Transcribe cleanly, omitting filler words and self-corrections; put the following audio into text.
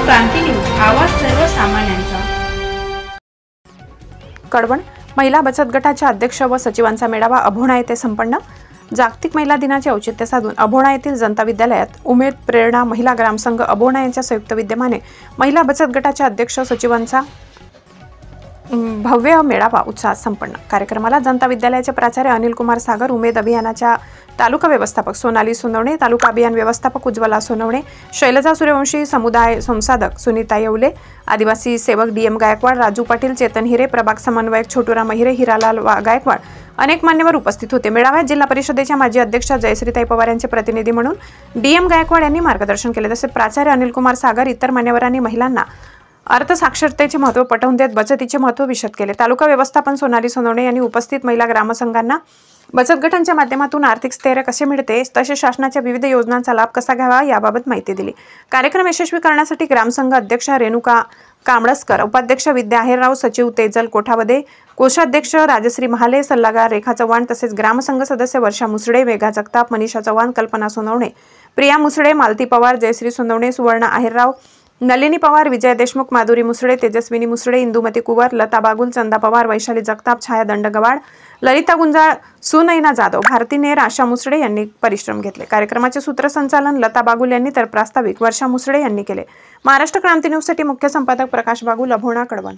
क्रांती news, आवाज सर्वसामान्यांचा। कडवण महिला बचत गटाच्या अध्यक्ष व सचिवांचा मेळावा अभोणा येथे संपन्न। जागतिक महिला दिनाचे औचित्य साधून अभोणा येथील जनता विद्यालयात उमेद प्रेरणा महिला ग्रामसंघ अभोणा यांच्या संयुक्त विद्यमाने महिला बचत गटाच्या अध्यक्ष सचिवांचा भव्य मेळावा उत्साहात संपन्न। कार्यक्रमाला जनता विद्यालयाचे प्राचार्य अनिल कुमार सागर, उमेद अभियानाच्या तालुका व्यवस्थापक सोनाली सोनवणे, तालुका अभियान व्यवस्थापक उज्ज्वला सोनवणे, शैलजा सूर्यवंशी, समुदाय संसाधक सुनीता येवले, आदिवासी सेवक DM गायकवाड, राजू पाटील, चेतन हिरे, प्रभाग समन्वयक छोटूराम हिरे, हिरालाल गायकवाड अनेक मान्यवर उपस्थित होते। मेळाव्यात जिल्हा परिषदेच्या माजी अध्यक्षा जयश्रीताई पवार यांचे प्रतिनिधी म्हणून DM गायकवाड यांनी मार्गदर्शन केले। तसेच प्राचार्य अनिल कुमार सागर इतर मान्यवरांनी महिलांना अर्थसाक्षरतेचे महत्त्व पटवून देत बचतीचे महत्त्व विशद केले। तालुका व्यवस्थापन सोनाली सोनवणे यांनी उपस्थित महिला ग्रामसंघांना बचत गटांच्या माध्यमातून आर्थिक स्थैर्य कसे मिळते तसेच शासनाच्या विविध योजनांचा लाभ कसा घ्यावा याबाबत माहिती दिली। कार्यक्रम यशस्वी करण्यासाठी ग्रामसंघ अध्यक्ष रेणुका कांबळस्कर, उपाध्यक्ष विद्या आहेरराव, सचिव तेजल कोठावदे, कोषाध्यक्ष राजश्री महाले, सल्लागार रेखा चव्हाण तसेच ग्रामसंघ सदस्य वर्षा मुसडे, वेगा जगताप, मनीषा चव्हाण, कल्पना सोनवणे, प्रिया मुसडे, मालती पवार, जयश्री सोनवणे, सुवर्ण आहेरराव, नलिनी पवार, विजय देशमुख, माधुरी मुसडे, तेजस्विनी मुसडे, इंदुमती कुवर, लता बागुल, चंदा पवार, वैशाली जगताप, छाया दंडगवाड, ललिता गुंजाळ, सुनैना जाधव, भारती नेर, आशा मुसडे यांनी परिश्रम घेतले। कार्यक्रमाचे सूत्रसंचालन लता बागुल यांनी तर प्रास्ताविक वर्षा मुसडे यांनी केले। महाराष्ट्र क्रांती न्यूजसाठी मुख्य संपादक प्रकाश बागुल, अभोणा, कडवण।